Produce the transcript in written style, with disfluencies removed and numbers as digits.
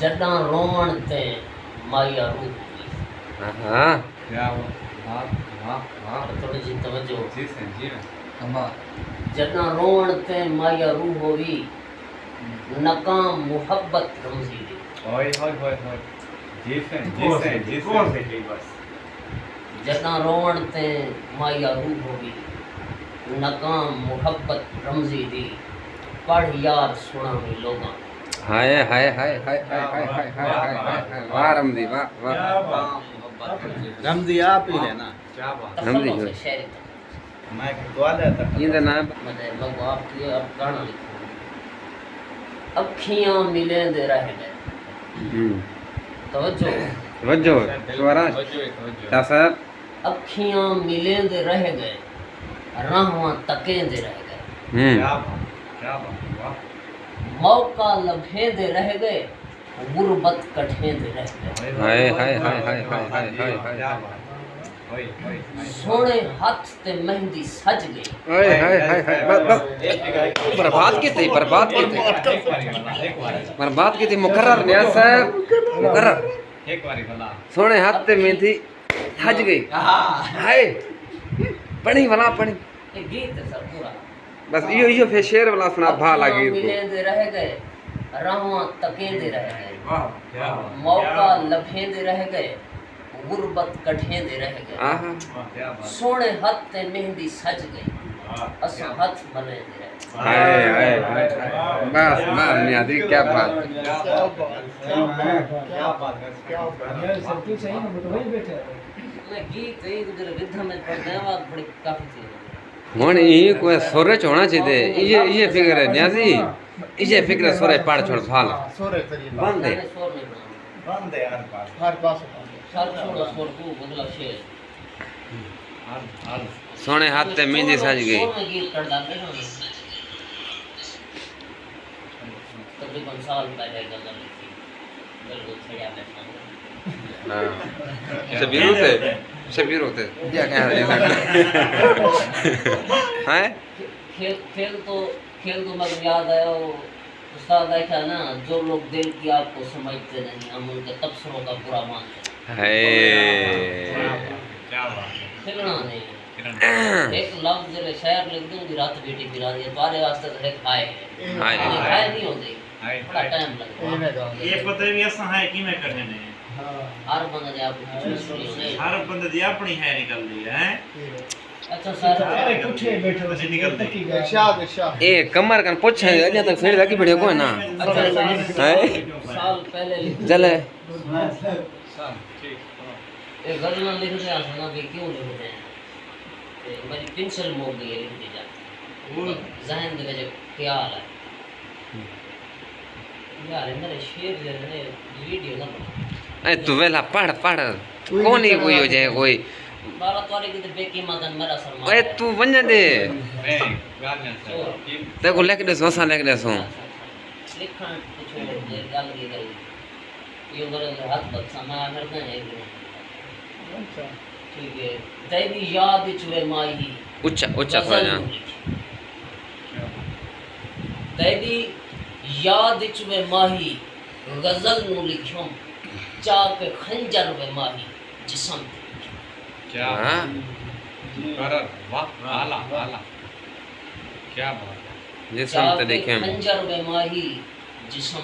जदा रोवण ते माया रूप हाँ क्या वाह वाह वाह थोड़ी सी तवज्जो जी सर जी जदा रोवण ते माया रूह होवी नकाम मुहब्बत रमजी दी ओए होए होए होए जी सर बस जदा रोवण ते माया रूह होवी नकाम मुहब्बत रमजी दी पढ़ यार सुना भी लोगा हाय हाय हाय हाय हाय हाय हाय हाय हाय हाय वाह रमजी वाह वाह रमजी आप ही लेना क्या बात रमजी जो शेर मैं दुआ देता ये नाम मदे लोग आपकी अब गाना लिखो अखियां मिले दे रह गए तवज्जो वज्जो स्वराज क्या साहब अखियां मिले दे रह गए राहवां तके दे रह गए क्या बात वाह मौका लभे दे रह गए गुरबत कठे दे रह गए हाय हाय हाय हाय हाय हाय हाय हाय ओए ओए सोने हाथ ते मेहंदी सज गई हाय हाय हाय हाय बस बर्बाद की थी बर्बाद की थी बर्बाद की थी मुकर्रर नियाज साहब मुकर्रर एक बारी बोला सोने हाथ ते मेहंदी हज गई हाय पढ़ी भला पढ़ी ये गीत है सर पूरा बस यो फिर शेर वाला सुना भा अखियां लगी मिले दे रह गए राहवां तके दे रह गए वाह क्या मौका लभे दे रह गए गुरबत कठे दे रह गए आहा क्या बात सोने हाथ ते मेहंदी सज गई अस हाथ बने दे रह हाय हाय हाय बस बस नियाजी क्या बात मैं गीत एक दूसरे विधा में पढ़ने वाला बड़ी काफी चीज हुन ये कोई सुर च होना चाहिए ये फिक्र है नियाजी ये फिक्र सुर पढ़ छोड़ फाल सोरे तरीके बंद है मैंने स्वर नहीं बनाया बंद है हर पास सर छोड़ो स्वर को बदला शेर हाल सोने हाथ ते मेहंदी सज गई स्वर में गीत कर डालते हैं तकरीबन साल पहले गजल लिखी बिल्कुल छड़िया बैठा हां शबीर होते क्या कह रहे हैं खेल तो मगर याद आया वो उस्ताद देखा ना जो लोग दिल की आपको समझते नहीं हम उनके तबसरों का बुरा मानते हाय क्या बात खिलना नहीं एक लफ्ज जरे शायर लिख दूं कि रात बेटी बिरा दी तुम्हारे वास्ते तो एक हाय हाय हाय नहीं होती हाय बड़ा टाइम लगेगा ये पता भी ऐसा है कि मैं करने ने हर बंदा ने आपको चूज नहीं हर बंदे दी अपनी है निकल दी है अच्छा सर पुठे बैठे तो निकल दी इरशाद ए कमर कन पूछे अजा तक फिर लगी बढ़िया कोई ना अच्छा है साल पहले चले ठीक एक गजल लिख दिया था भी क्यों लिखते हैं ते मेरी पेंसिल मोड़ गई है लिख दी जाती वो जहन दे विच ख्याल है यार मेरे शेर जो है वीडियो ना बना ए तू वेला पढ़ कौन ही कोई हो जाए कोई बाला तोरे की ते बेकीमत मेरा सलमान ए तू वंज दे नहीं गाने से ठीक देखो लिख दे सोसा लिख दे सो लिखण कुछ ये गल की गई ये मेरे हाथ बद समा करते हैं अच्छा ठीक है तेरी याद चुए माही ऊंचा थोड़ा जा तेरी याद चुए माही गजल नु लिखूं चाक खंजर वे माही जिस्म क्या हां करर वाह आला आला क्या बात ये सुनते देखे खंजर वे माही जिस्म